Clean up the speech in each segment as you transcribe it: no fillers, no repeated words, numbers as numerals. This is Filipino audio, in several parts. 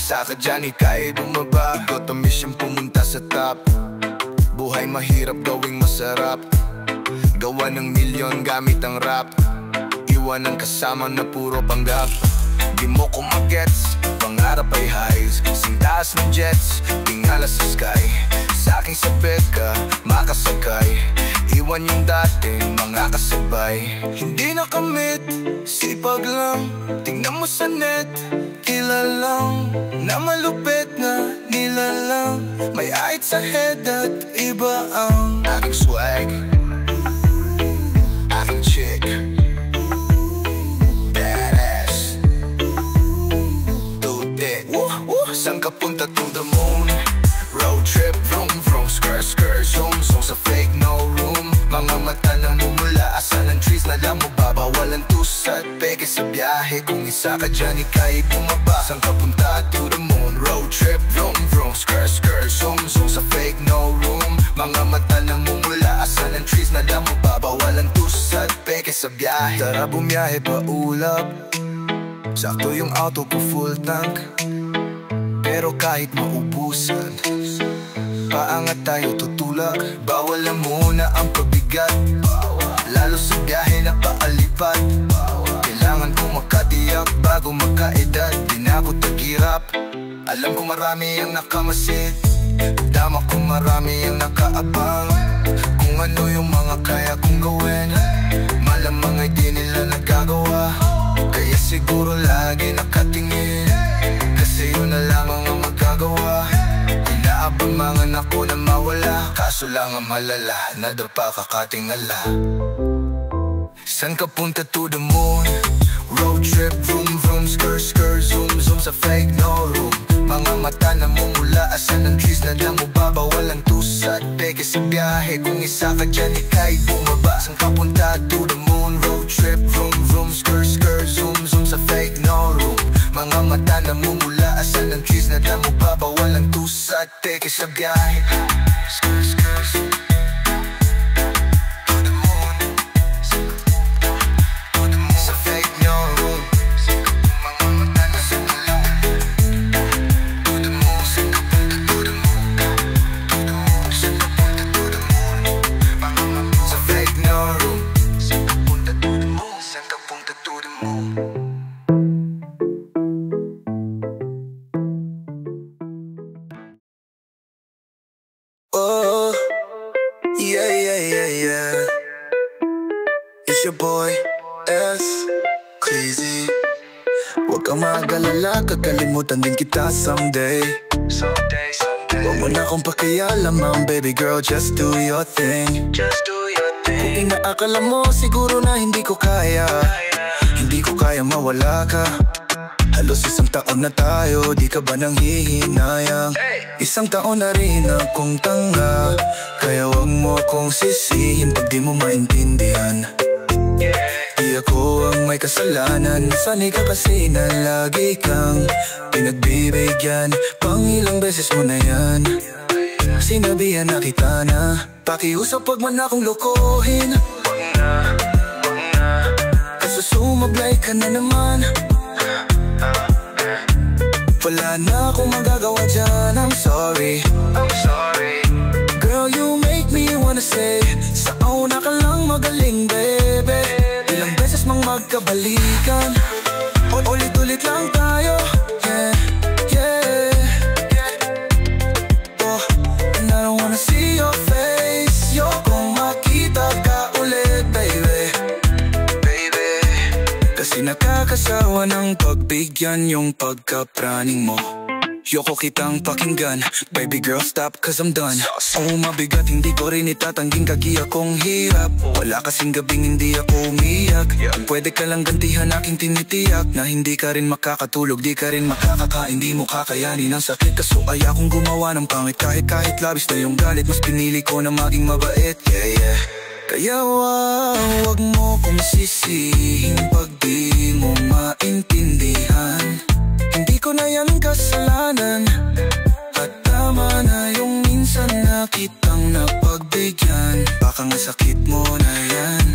isa ka dyan, ika'y bumaba. Got a mission pumunta sa top. Buhay mahirap gawing masarap. Gawa ng milyon gamit ang rap. Iwan ang kasama na puro panggap. Di mo ko magets, pangarap ay highs. Sintaas ng jets, tingala sa sky. Sa aking sabit ka, makasakay. Iwan yung dating mga kasabay. Hindi nakamit, sipag lang. Tingnan mo sa net, kilalang na malupit na nilalang. May height sa head at iba ang aking swag, aking chick, badass, tutit. Saan ka punta to the moon? Road trip, vroom vroom, skirt skirt, zoom zoom sa fake no room. Mga mata na mumula, asan ang trees na lang mo babawalan tusat. Peke sa biyahe, kung isa ka dyan, ika'y bumaba. Saan ka punta to the moon? Road trip, vroom vroom, skirt skirt, zoom zoom sa fake no room. Mga mata na mumula, asan ang trees na lang mo babawalan tusat. Peke sa biyahe, tara bumiyahe pa ulap. Sakto yung auto ko full tank. Pero kahit maubusan, paangat tayo tutulak. Bawal na muna ang pabigat, lalo sa biyahe na paalipad. Kailangan ko makatiyak bago magkaedad. Di na ako tagirap, alam ko marami ang nakamasid. Dama ko marami ang nakaabang. Kung ano yung mga kaya kong gawin, malamang ay di nila nagagawa. Kaya siguro lagi nakatingin, kasi yun na lamang ang magagawa. Inaabangan ako na mawala, kaso lang ang malala, nadapa kakatingala. Saan ka punta to the moon? Road trip, vroom vroom, skirt skirt, zoom zoom sa fake no room. Mga mata na mumula, asan ang trees na lang mo babawal ang tusat. Peke sa biyahe, kung isa ka dyan, ika'y bumaba. Saan ka punta to the moon? Road trip, vroom vroom, skirt skirt, zoom zoom sa fake no room. Mga mata na mumula, asan ang trees na lang mo babawal ang tusat. Peke sa biyahe, skirt skirt, oh, yeah, yeah, yeah, yeah. It's your boy, S. Crazy. Huwag kang mag-alala, kakalimutan din kita someday. Someday, someday. Huwag mo na akong pakialamang, baby girl, just do your thing. Just do your thing. Kung inaakala mo, siguro na hindi ko kaya. Hindi ko kaya mawala ka. Halos isang taon na tayo, di ka ba nang hihinayang? Isang taon na rin akong tanga, kaya wag mo akong sisihin pag di mo maintindihan. Di ako ang may kasalanan, sanay ka kasi na lagi kang pinagbibigyan. Pang ilang beses mo na yan, sinabihan na kita na pakiusap, wag mo na akong lokohin. Kaso sumablay ka na naman. Wala na akong magagawa dyan, I'm sorry. I'm sorry. Girl, you make me wanna say, sa una ka lang magaling, baby. Ilang beses mang magkabalikan, ulit-ulit lang tayo, yeah, yeah. Oh, and I don't wanna see your face. Yo, kung makita ka ulit, baby. Baby, kasi nakakasawa ng pagbigyan yung pagkapraning mo. Yoko kitang pakinggan, baby girl stop cause I'm done. Oh mabigat, hindi ko rin itatangging kagi akong hirap. Wala kasing gabing hindi ako umiyak. Pwede ka lang gantihan aking tinitiyak na hindi ka rin makakatulog, di ka rin makakakain, di mo kakayanin ang sakit. Kaso ay akong gumawa ng pangit, kahit labis na yung galit, mas pinili ko na maging mabait, yeah yeah. Kaya wag mo kong sisihin pag di mo maintindihan. Hindi ko na yan kasalanan, at tama na yung minsan na kitang napagbigyan. Baka nga sakit mo na yan,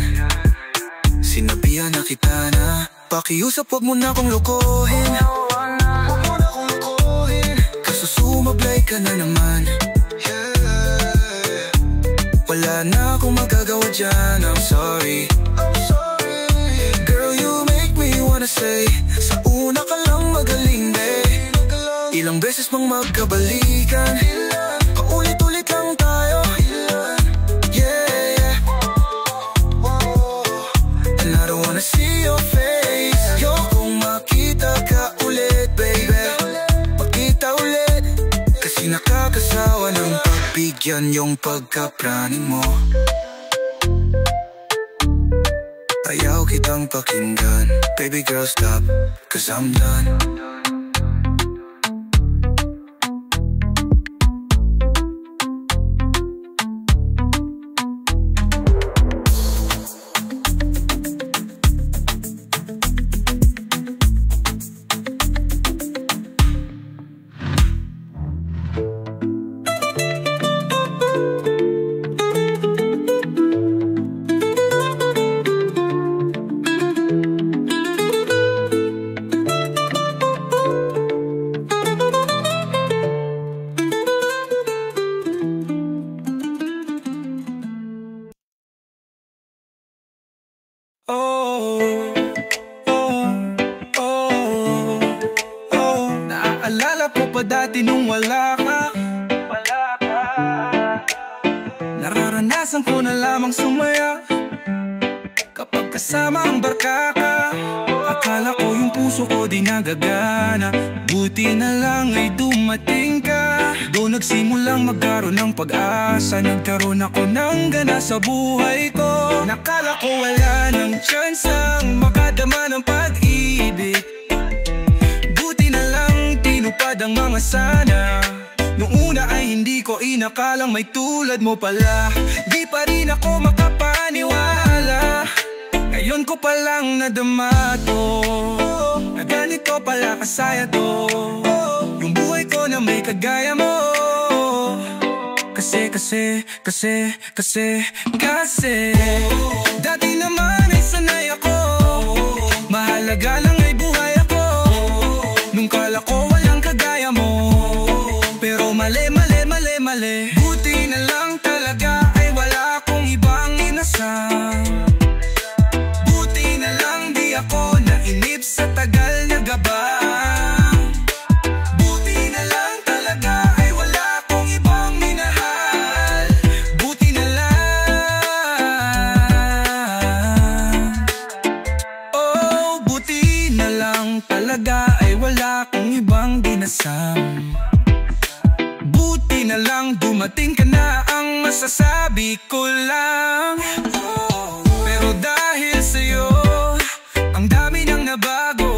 sinabihan na kita na pakiusap, wag mo na akong lokohin. Wag mo na akong lokohin. sumablay ka na naman. Wala na akong magagawa dyan, I'm sorry. Girl, you make me wanna say, sa una ka lang magaling, babe. Ilang beses pang magkabalikan, paulit-ulit lang tayo. Yeah, and I don't wanna see your face. Ayokong makita ka ulit, baby. Makita ulit, kasi nakakasawa ng pagbigyan yung pagkapraning mo. Ayaw kitang pakinggan, baby girl stop, cause I'm done. Naaalala ko pa dati nung wala ka. Nararanasan ko na lamang sumaya kapag kasama ang barka ka. Akala ko yung puso ko di nagagana, buti na lang ay dumating ka. Doon nagsimulang magkaroon ng pag-asa, nagkaroon ako ng gana sa buhay ko. Nakala ko wala ng chance ang makadama ng pag-ibig, buti na lang tinupad ang mga sana. Nung una ay hindi ko inakalang may tulad mo pala. Di pa rin ako makapaniwala, ngayon ko palang nadama to, na ganito pala kasaya to, yung buhay ko na may kagaya mo. Kasi dati naman ay sanay ako, mahalaga lang ay buhay ako. Nung kala ko walang kagaya mo, pero mali. Buti na lang talaga ay wala akong ibang inasam. Buti na lang di ako nainip sa tagal na gabang. Buti na lang talaga ay wala akong ibang minahal. Buti na lang. Oh, buti na lang talaga ay wala akong ibang dinasam. Buti na lang dumating ka na, ang masasabi ko lang. Pero dahil sa'yo, ang dami nang nabago.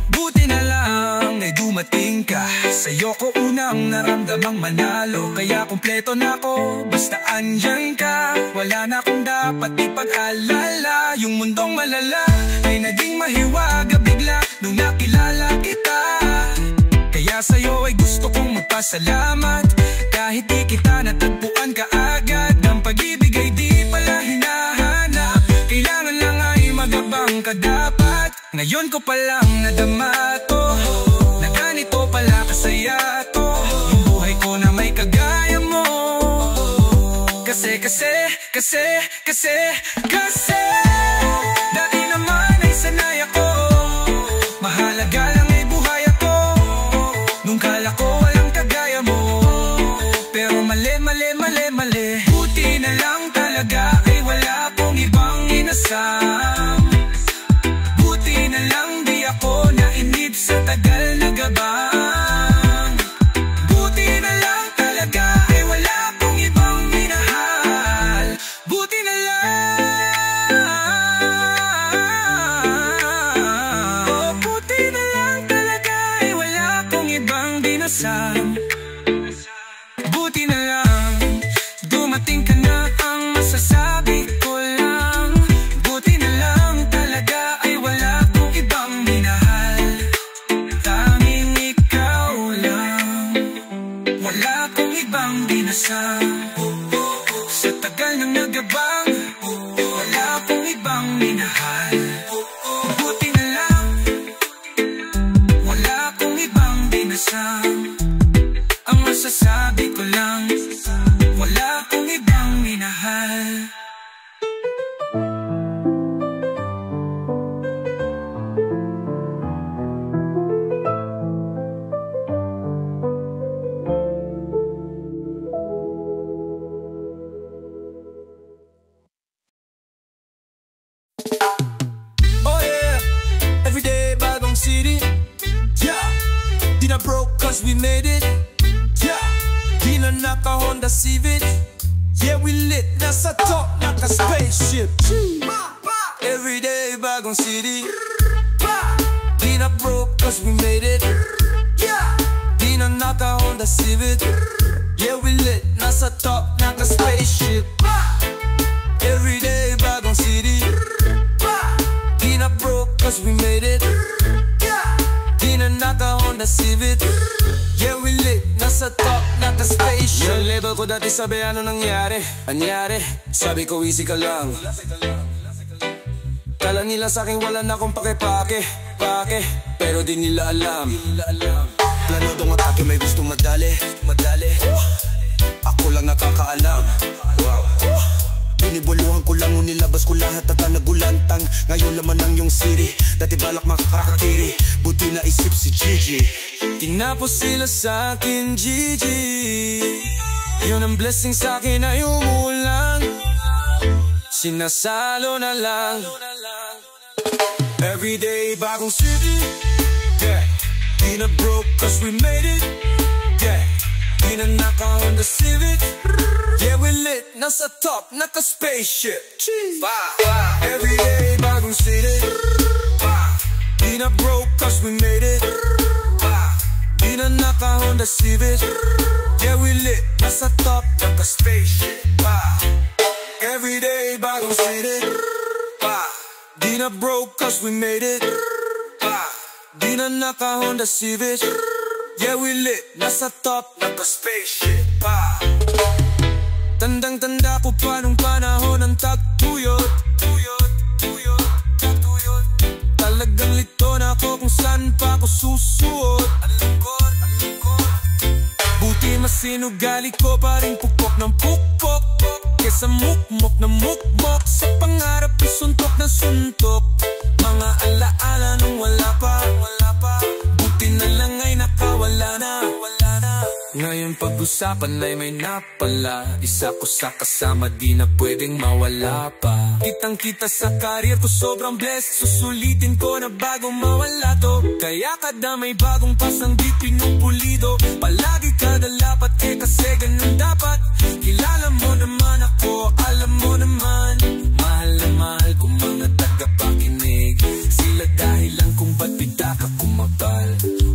Buti na lang ay dumating ka, sa'yo ko unang naramdamang manalo. Kaya kumpleto na ako, basta andyan ka. Wala na akong dapat ipag-alala. Yung mundong malala ay naging mahiwaga bigla nung nakilala kita. Kaya sa'yo ay gusto kong magpasalamat, kahit di kita natagpuan kaagad. Ang pag-ibig ay di pala hinahanap, kailangan lang ay magabang ka dapat. Ngayon ko palang nadama to, na ganito pala kasaya to, yung buhay ko na may kagaya mo. Kasi dati naman ay sanay ako, mahalaga lang ay buhay ako. Nung kala ko walang kagaya mo, pero mali. Buti na lang talaga ay wala akong ibang inasam. Buti na lang di ako nainip sa tagal na gabang. Buti na lang talaga ay wala akong ibang minahal. Buti na lang. City. Yeah, di na broke cause we made it. Yeah, di na naka Honda Civic. Yeah, we lit, nasa top, naka spaceship. Everyday bagong city. Di na broke cause we made it. Yeah, di na naka Honda Civic. Yeah, we lit, nasa top, naka spaceship. Everyday bagong city. Di na broke cause we made it. Di na naka Honda Civic. Yeah, we lit, nasa top, naka spaceship. Yung level ko dati sabi ano nangyari. Anyari, sabi ko easy ka lang. Kala nila sa'kin wala na akong pake-pake. Pero di nila alam. Planodong atake may gustong madali. Ako lang nakakaalam. Binibuluhan ko lang, nilabas ko lahat at nagulantang. Ngayon laman ng yung city, dati balak makakakatiri. Buti na isip si Gigi. Tinapos sila sa'kin, Gigi. Yun ang blessing sa'kin ay umulan. Sinasalo na lang. Everyday bagong city. Yeah, di na broke cause we made it. Yeah, di na naka Honda Civic. Yeah, we lit, nasa top, naka spaceship. Everyday bagong city. Di na broke cause we made it. Di na naka Honda Civic. Yeah, we lit, nasa top, naka spaceship. Everyday bagong city. Di na broke cause we made it. Di na naka Honda Civic. Yeah, we lit, nasa top, naka spaceship. Tandang-tanda ko pa nung panahon ng tagtuyot. Talagang lito na ako kung saan pa ako susuot. Buti masinugali ko pa rin pupok ng pupok. Kesa mukmok na mukmok. Sa pangarap isuntok na suntok. Mga alaala nung wala pa. Buti na lang ay nakawala na. Ngayon pag-usapan ay may napala. Isa ko sa kasama di na pwedeng mawala pa. Kitang-kita sa karir ko sobrang blessed. Susulitin ko na bagong mawala to. Kaya kada may bagong pasang di pinupulido. Palagi kada lapat kasi ganun dapat. Kilala mo naman ako, alam mo naman. Mahal na mahal ko mga tagapakinig. Sila dahilan kung ba't bigla ka kumabal.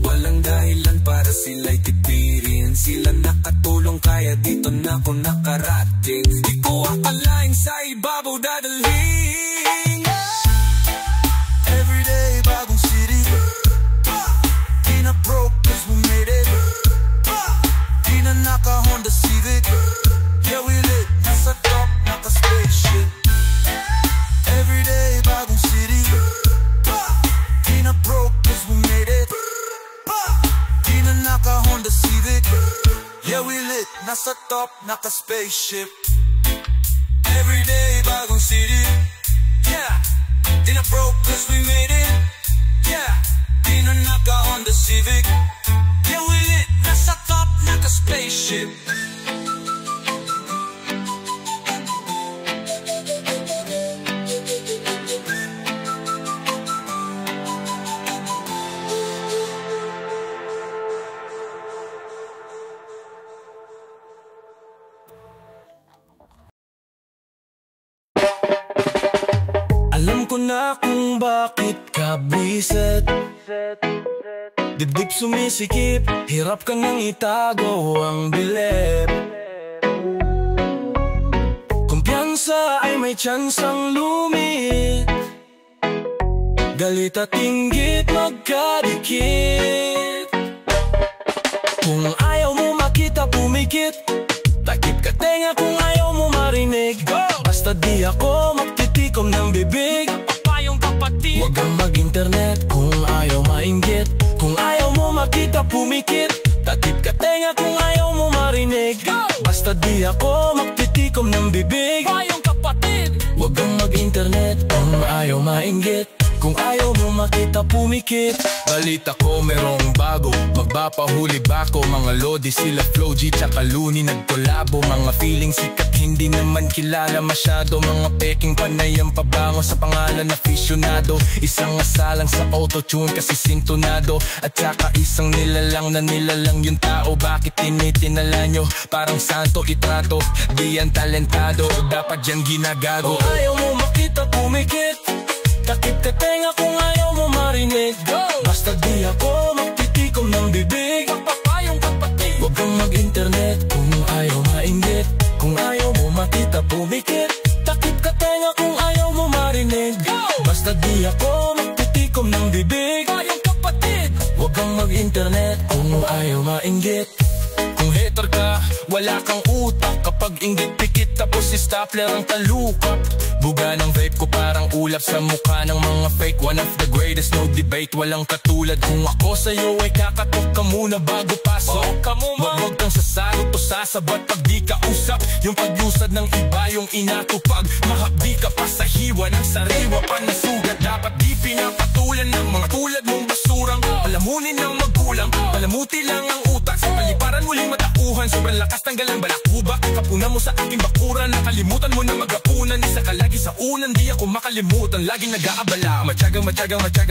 Walang dahilan para sila'y tipirin. Sila nakatulong kaya dito na ako nakarating. Di ko akalaing sa ibabaw dadalhin. Everyday bagong city. Di na broke cause we made it. Di na naka Honda Civic. Yeah, we lit, nasa top, naka spaceship. Everyday bagong city. Di na broke cause we made it. Di na naka Honda Civic. Yeah, we lit, nasa top, naka spaceship. Everyday bagong city. Yeah, di na broke cause we made it. Yeah, di na naka Honda Civic. Yeah, we lit, nasa top, naka spaceship. Alam ko na kung bakit ka biset. Dibdib sumisikip, hirap kang nang itago ang bilib. Kumpiyansa ay may tsansang lumit. Galit at inggit magkadikit. Kung ayaw mo makita pumikit. Takip ka tenga kung ayaw mo marinig. Basta di ako magtitikom ng bibig. Papayong kapatid. Huwag kang mag-internet kung ayaw mainggit. Kung ayaw mo makita pumikit. Takip ka tenga kung ayaw mo marinig. Basta di ako magtitikom ng bibig. Papayong kapatid. Huwag kang mag-internet kung ayaw mainggit. Kung ayaw mo makita pumikit. Balita ko merong bago, magpapahuli bako. Mga lodi sila Flo G tsaka Looney nagkolabo. Mga feeling sikat hindi naman kilala masyado. Mga peking panay ang pabango sa pangalan na aficionado. Isang asalang sa autotune kasi sintonado. At saka isang nilalang na nilalang yung tao. Bakit tinitinala nyo? Parang santo itrato. Di yan talentado, dapat yan ginagago. Kung ayaw mo makita pumikit, takip ka tenga kung ayaw mo marinig. Basta di ako magtitikom ng bibig. Magpapayong kapatid. Huwag kang mag-internet kung ayaw mainggit. Kung ayaw mo makita pumikit, takip ka tenga kung ayaw mo marinig. Basta di ako magtitikom ng bibig. Payong kapatid. Huwag kang mag-internet kung ayaw mainggit. Kung hater ka, wala kang utak. Kapag inggit pikit tapos si stapler ang talukap. Buga ng vape ko parang ulap sa mukha ng mga fake. One of the greatest, no debate, walang katulad. Kung ako sa'yo ay kakatok ka muna bago pasok. Wag kang sasagot o sasabat pag di ka usap. Yung paglusad ng iba yung inatupag. Mahapdi ka pa sa hiwa ng sariwa pa na sugat. Dapat di pinapatulan ng mga tulad mong basurang. Palamunin ng magulang, palamuti lang ang utak. Sa paliparan muling matauhan, sobrang lakas tanggal ang balakuba. Kapuna mo sa aking bakuran, nakalimutan mo na mag-apunan. Isa ka lagi sa unan, di ako makalimutan. Laging nag-aabala, matyaga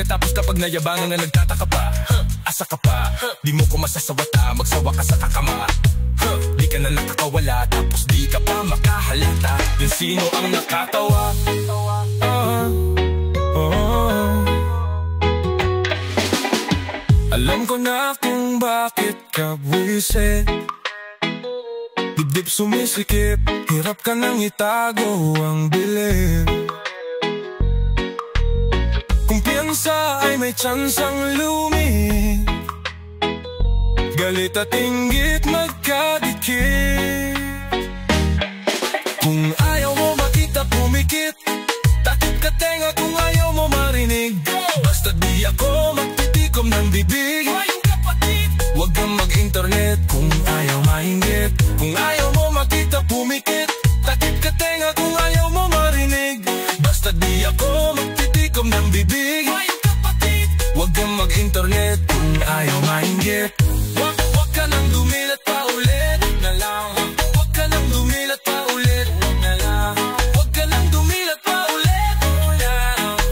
tapos kapag nayabangan na nagtataka pa. Asa ka pa, di mo ko masasawata. Magsawa ka sa kakama, di ka na nakakawala. Tapos di ka pa makahalata. Din sino ang nakatawa? Alam ko na kung bakit ka buwisit. Dibdib sumisikip, hirap ka nang itago ang bilib. Kumpiyansa ay may tsansang lumit. Galit at inggit magkadikit. Kung ayaw mo makita pumikit, takip ka tenga kung ayaw mo marinig. Basta di ako magtitikom ng bibig. Huwag kang mag-internet kung ayaw mainggit. Kung ayaw mo makita pumikit, takip ka tenga kung ayaw mo marinig. Basta di ako magtitikom ng bibig. Huwag kang mag-internet kung ayaw mainggit. Huwag ka nang dumilat pa ulit na lang. Huwag ka nang dumilat pa ulit na lang. Huwag ka nang dumilat pa ulit.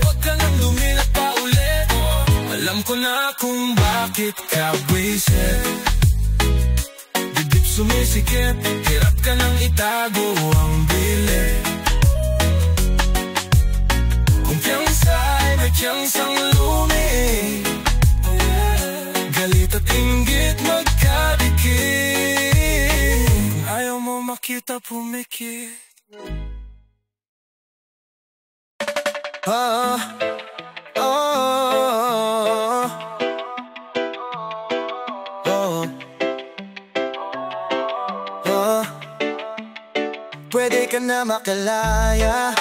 Huwag ka nang dumilat pa ulit. Alam ko na kung bakit ka buwisit. Dibdib sumisikip, hirap ka nang itago ang bilib. Kumpiyansa ay may tiyansang lumit. Galit at inggit magkadikit. Kung ayaw mo makita pumikit. Pwede ka na makalaya,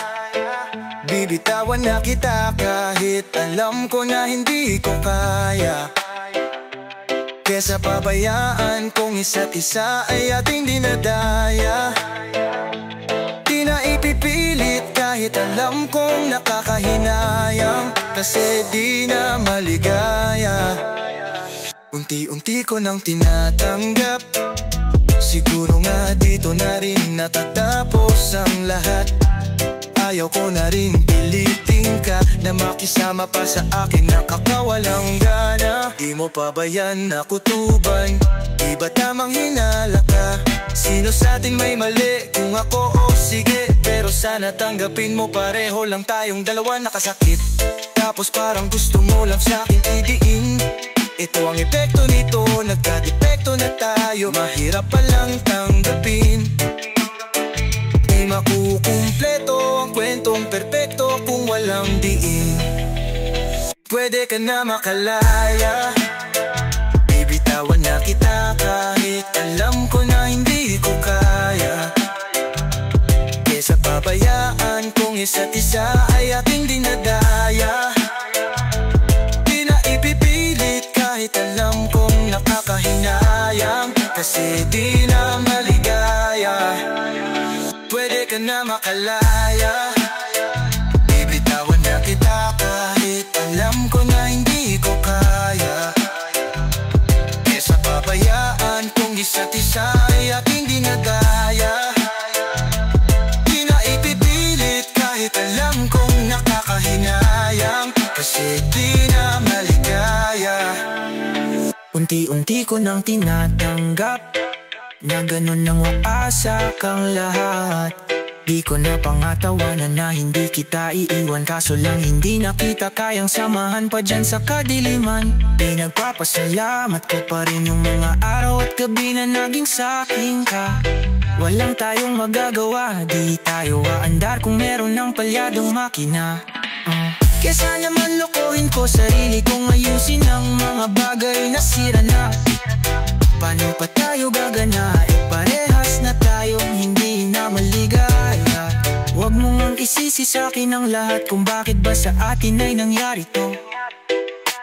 bibitawan na kita kahit alam ko na hindi ko kaya. Kesa pabayaan kung isa't isa ay ating dinadaya. Di na ipipilit kahit alam kong nakakahinayang, kasi di na maligaya. Unti-unti ko nang tinatanggap, siguro nga dito na rin natatapos ang lahat. Ayaw ko na rin pilitin ka na makisama pa sa akin, nakakawalang gana. Di mo pa ba yan nakutuban? Di ba tamang hinala ka? Sino sa atin may mali? Kung ako o sige, pero sana tanggapin mo pareho lang tayong dalawa nakasakit. Tapos parang gusto mo lang sa'kin idiin. Ito ang epekto nito, nagka-depekto na tayo. Mahirap palang tanggapin. Di makukumpleto ang kwentong perpekto kung walang diin. Pwede ka na makalaya, bibitawan na kita kahit alam ko na hindi ko kaya. Kesa pabayaan kung isa't isa ay ating dinadaya. Di na ipipilit kahit alam kong nakakahinayang, kasi di na maligaya. Pwede ka na makalaya, bibitawan na kita kahit Unti-unti ko nang tinatanggap na ganun nang waasa kang lahat. Di ko na pangatawanan na hindi kita iiwan, kaso lang hindi na kita kayang samahan pa dyan sa kadiliman. Pinagpapasalamat ko pa rin yung mga araw at gabi na naging sa'kin ka. Walang tayong magagawa, di tayo aandar kung meron ng palyadong makina. Kesa naman lokohin ko sarili kong ayusin ang mga bagay na sira na. Paano pa tayo gagana? Parehas na tayong hindi na maligaya. Huwag mo ngang isisi sa'kin ang lahat kung bakit ba sa atin ay nangyari to.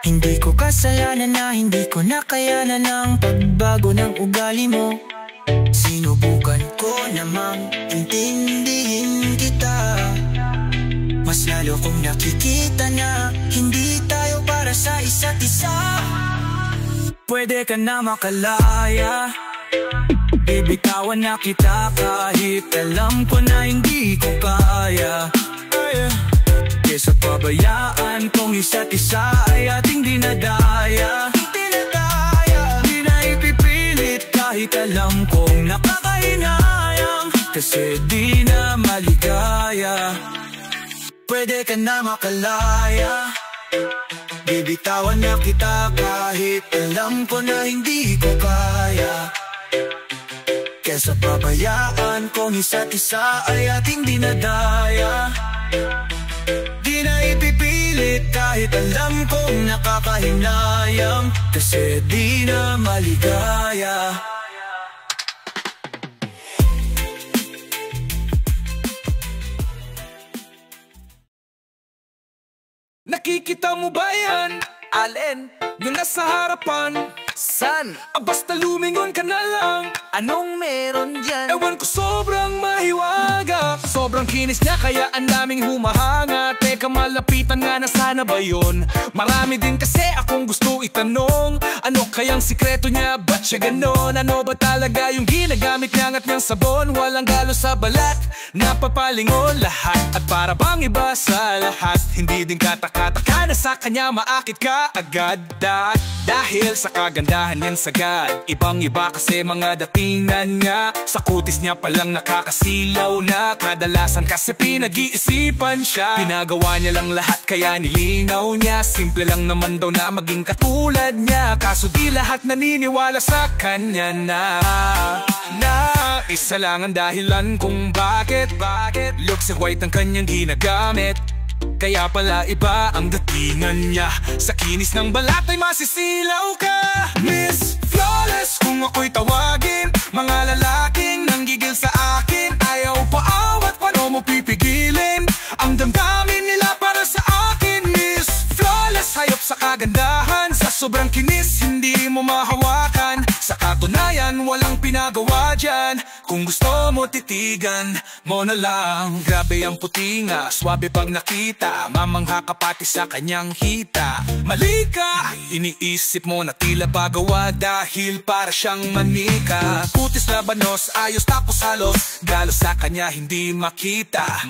Hindi ko kasalanan na hindi ko nakayanan ang pagbago ng ugali mo. Sinubukan ko namang intindihin kita. Mas lalo kong nakikita na hindi tayo para sa isa't isa. Pwede ka na makalaya, bibitawan na kita kahit alam ko na hindi ko kaya. Kesa pabayaan kong isa't isa ay ating dinadaya. Di na ipipilit kahit alam kong nakakahinayang, kasi di na maligaya. Pwede ka na makalaya, bibitawan na kita kahit alam ko na hindi ko kaya. Kesa pabayaan kong isa't isa ay ating dinadaya. Di na ipipilit kahit alam kong nakakahinayang, kasi di na maligaya. Nakikita mo ba yan? Alin? Yung nasa harapan? San? Basta lumingon ka na lang. Anong meron dyan? Ewan ko, sobrang mahiwaga. Sobrang kinis niya kaya ang daming humahanga. Teka, malapitan nga na sana ba yun? Marami din kasi akong gusto itanong. Ano kayang sikreto niya? Ba't siya ganon? Ano ba talaga yung ginagamit niya at niyang sabon? Walang galo sa balat, napapalingon lahat. At para bang iba sa lahat, hindi din kataka-taka na sa kanya maakit ka agad. Dahil sa kagandahan niyan sagad, ibang-iba kasi mga datingan niya. Sa kutis niya palang nakakasilaw na. Kadalasan kasi pinag-iisipan siya. Pinagawa niya lang lahat kaya nilinaw niya. Simple lang naman daw na maging katulad niya. Kaso di lahat naniniwala sa kanya na isa lang ang dahilan kung bakit Looks white ang kanyang ginagamit. Kaya pala iba ang datingan niya. Sa kinis ng balat ay masisilaw ka. Miss Flawless kung ako'y tawagin. Mga lalaking nanggigil sa akin, ayaw paawat, paano mo pipigilin ang damdamin nila para sa akin. Miss Flawless, hayop sa kagandahan. Sa sobrang kinis hindi mo mahawakan. Sa katunayan walang pinagawa dyan. Kung gusto mo titigan mo na lang. Grabe ang puti nga, swabe pag nakita. Mamangha ka pati sa kanyang hita. Mali ka, iniisip mo na tila pagawa dahil para siyang manika. Kutis labanos, ayos tapos halos galo sa kanya hindi makita.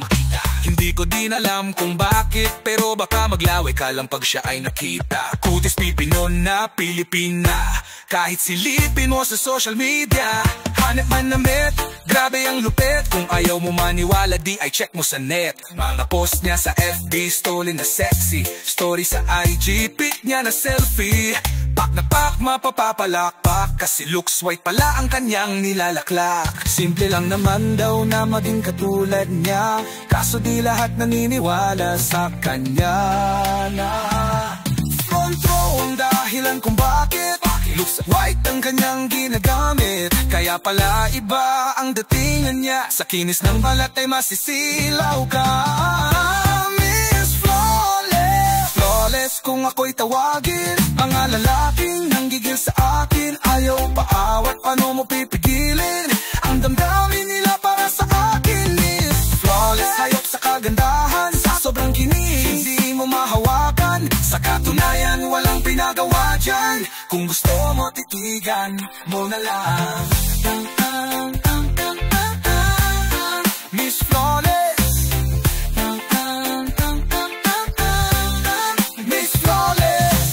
Hindi ko din alam kung bakit, pero baka maglaway ka lang pag siya ay nakita. Kutis pipinon na Pilipina, kahit silipin mo sa social media. Hanep man na met, grabe ang lupit. Kung ayaw mo maniwala di ay check mo sa net. Mga post niya sa FB, story na sexy. Story sa IG, pic niya na selfie. Pak na pak, mapapapalakpak, kasi looks white pala ang kanyang nilalaklak. Simple lang naman daw na maging katulad niya, kaso di lahat naniniwala sa kanya na front row ang dahilan kung bakit looks white ang kanyang ginagamit. Kaya pala iba ang datingan niya. Sa kinis ng balat ay masisilaw ka. Miss Flawless, flawless kung ako'y tawagin. Mga lalaking nanggigil sa akin, ayaw paawat, paano mo pipigilin ang damdamin nila para sa akin. Miss Flawless, hayop sa kagandahan. Sa sobrang kinis hindi mo mahawakan. Sa katunayan walang pinagawa dyan. Kung gusto mo titigan mo na lang. Miss Flawless, Miss Flawless,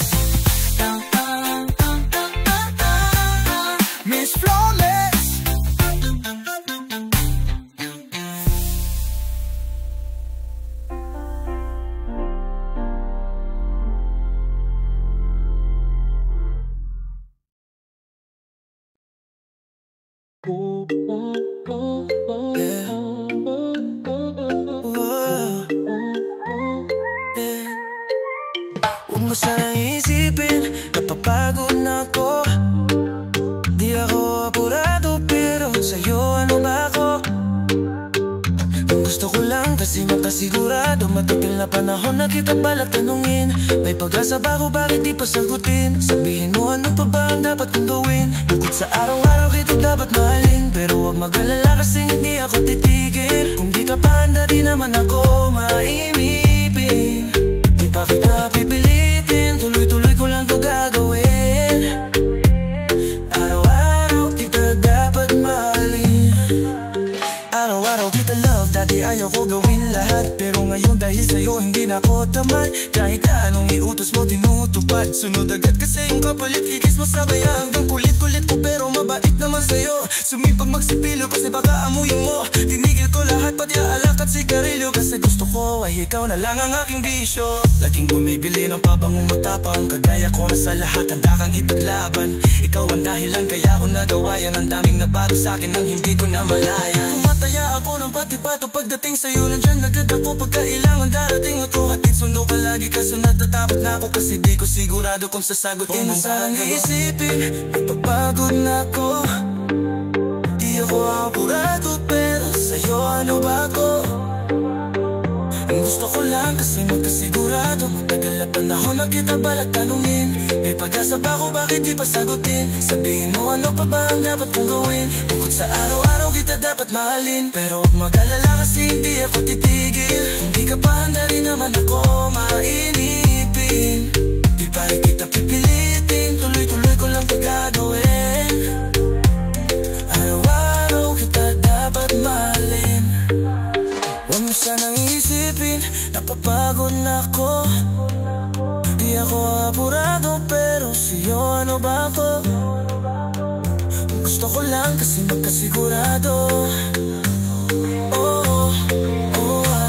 isipin, napapagod na ako. Di ako apurado pero sa'yo ano ba ako? Gusto ko lang kasi makasigurado, matagal na panahon na kita balak tanungin. May pag-asa ba ko, bakit di pa sagutin? Sabihin mo ano pa ba ang dapat kong gawin? Bukod sa araw-araw kita dapat mahalin, pero huwag mag-alala kasi hindi ako titigil. Kung di ka pa handa di naman ako maimipin. Di pa kita pipilitin, tuloy-tuloy ko lang to gagawin. Araw-araw kita dapat mahalin. Araw-araw kita love, dati ayaw ko gawin lahat, pero ngayon dahil sa'yo hindi na ako tamad. Kahit anong iutos mo tinutupad, sunod agad kasi yung kapalit ikis mo sabay. Hanggang kulit-kulit ko pero mabait naman sa'yo. Sumipag magsipilo kasi baka amuyin mo. Tinigil ko lahat pati alak at sigarilyo, kasi gusto ko ay ikaw na lang ang aking bisyo. Laging bumibili ng pabangong matapang, kagaya ko na sa lahat handa kang ipaglaban. Ikaw ang dahilan kaya ko nagawa yan, ang daming nabago sa'kin nang hindi ko na malaya. Tumataya ako ng pati-pato pagdating sa'yo, nandyan agad ako pagkailangan darating ako. Hatid sundo ka lagi kaso natatakot na ako, kasi di ko sigurado kung sasagutin mo saan iisipin. Napapagod na ako, di ako apurado pero sa'yo ano ba ako? Ang gusto ko lang kasi magkasigurado, matagal na panahon na kita balak tanungin. May pag-asa ba ko, bakit di pa sagutin? Sabihin mo ano pa ba ang dapat kong gawin? Bukod sa araw-araw kita dapat mahalin, pero huwag mag-alala kasi hindi ako titigil. Hindi ka pa handa rin naman ako mainipin. Di pa rin kita pipilitin, tuloy-tuloy ko lang gagawin. Araw-araw kita dapat mahalin. Huwag mo sanang isipin, napapagod na ako. Di ako apurado pero sa'yo ano ba ako? Gusto ko lang kasi magkasigurado. Oh, oh, ah.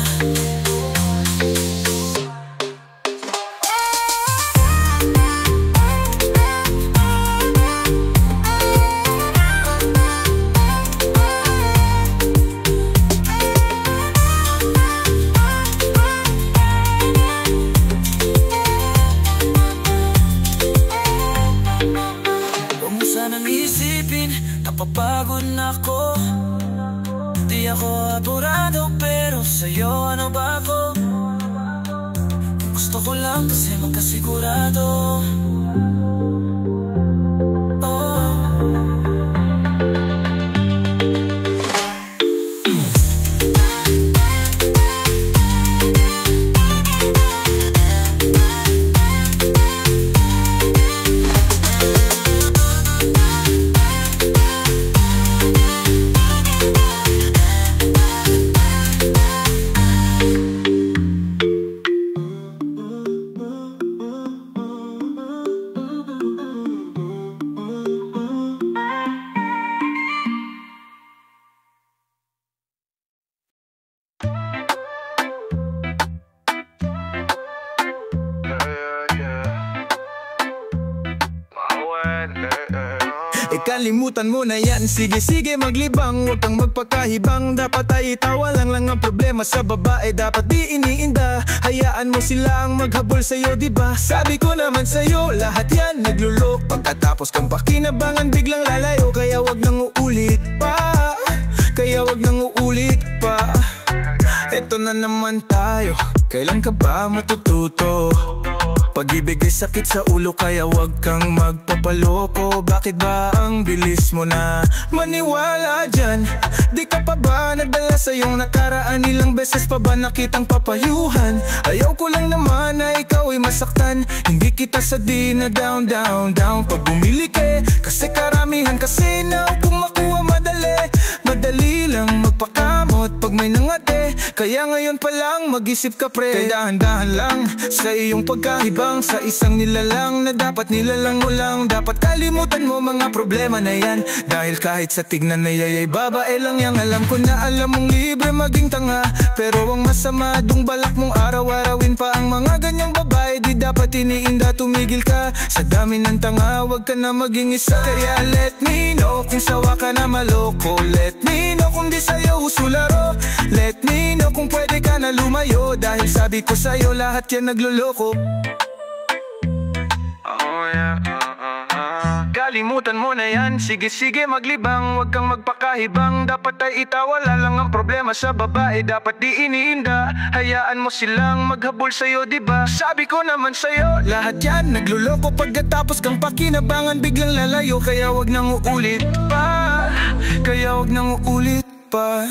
Napapagod na ako, di ako apurado pero sa'yo ano ba ako? Gusto ko lang kasi magkasigurado. Kalimutan mo na yan, sige maglibang, huwag kang magpakahibang. Dapat ay itawa lang ang problema sa babae, dapat di iniinda. Hayaan mo sila ang maghabol sa'yo, diba? Sabi ko naman sa'yo, lahat yan naglulok. Pagkatapos kang pakinabangan, biglang lalayo. Kaya wag nang uulit pa, kaya wag nang uulit pa. Eto na naman tayo, kailan ka ba matututo? Pag-ibig ay sakit sa ulo kaya wag kang magpapaloko. Bakit ba ang bilis mo na maniwala dyan? Di ka pa ba nagdala sa iyong nakaraan? Ilang beses pa ba nakitang papayuhan? Ayaw ko lang naman na ikaw ay masaktan. Hindi kita sa di na down pag bumili ka, kasi karamihan kasi na kung makuha madali. Madali lang magpakamot pag may nangate. Kaya ngayon pa lang mag-isip ka pre. Kaya dahan-dahan lang sa iyong pagkahibang. Sa isang nilalang na dapat nilalang mo lang. Dapat kalimutan mo mga problema na yan, dahil kahit sa tignan na yayay babae lang yan. Alam ko na alam mong libre maging tanga, pero ang masama dung balak mong araw-arawin pa ang mga ganyang babae. Di dapat iniinda, tumigil ka sa dami ng tanga, wag ka na maging isa. Kaya let me know kung sawa ka na maloko. Let me know kung di sa'yo uso laro. Let me know kung pwede ka na lumayo, dahil sabi ko sa'yo lahat yan nagluloko. Kalimutan mo na yan, sige maglibang, huwag kang magpakahibang. Dapat ay itawala lang ang problema sa babae, dapat di iniinda. Hayaan mo silang maghabol sa'yo, diba? Sabi ko naman sa'yo, lahat yan nagluloko, pagkatapos kang pakinabangan biglang lalayo. Kaya wag nang uulit pa, kaya wag nang uulit pa.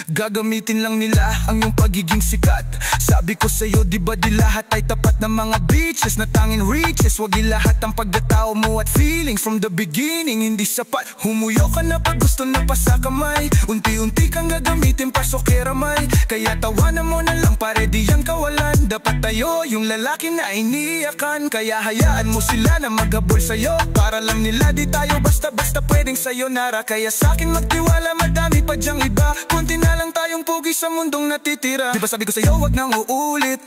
Gagamitin lang nila ang iyong pagiging sikat. Sabi ko sa'yo, di ba di lahat ay tapat na mga bitches na tanging riches? Wag ilahat ang pagkatao mo at feelings from the beginning, hindi sapat. Humuyo ka na pag gusto na pa sa kamay, unti-unti kang gagamitin pasokera may. Kaya tawanan mo na lang pare di yan kawalan. Dapat tayo yung lalaki na iniyakan. Kaya hayaan mo sila na maghabol sa'yo, para lang nila di tayo basta-basta pwedeng sayonara. Kaya sa'kin magtiwala, madami pa dyang iba. Kunti na lang tayong pugi sa mundong natitira. Diba sabi ko sa'yo, wag nang uulit.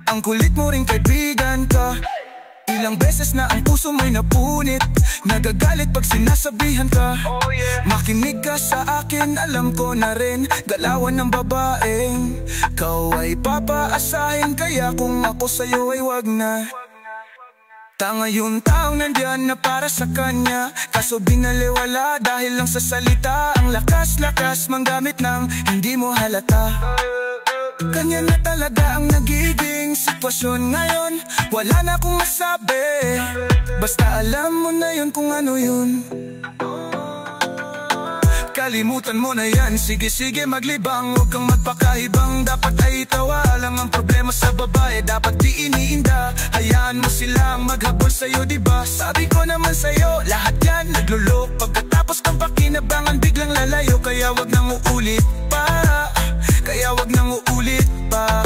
Ang kulit mo ring kaibigan ka. Ilang beses na ang puso mo'y napunit, nagagalit pag sinasabihan ka. Makinig ka sa akin, alam ko na rin galawan ng babaeng kau ay papaasahin. Kaya kung ako sa'yo ay wag na. Tanga yung taong nandyan na para sa kanya, kaso binaliwala dahil lang sa salita. Ang lakas-lakas manggamit ng hindi mo halata. Kanya na talaga ang nagiging sitwasyon ngayon. Wala na akong masabi, basta alam mo na yun kung ano yun. Kalimutan mo na yan, sige maglibang, huwag kang magpakahibang. Dapat ay itawa lang ang problema sa babae, dapat di iniinda. Hayaan mo silang maghabol sa'yo, diba? Sabi ko naman sa'yo, lahat yan naglulok, pagkatapos kang pakinabangan biglang lalayo. Kaya wag nang uulit pa, kaya wag nang uulit pa.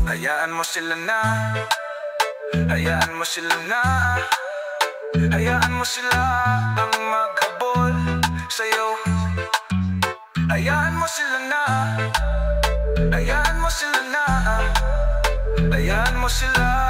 Hayaan mo sila na, hayaan mo sila na, hayaan mo sila ang maghabol sa'yo. Hayaan mo sila na, hayaan mo sila na, hayaan mo sila.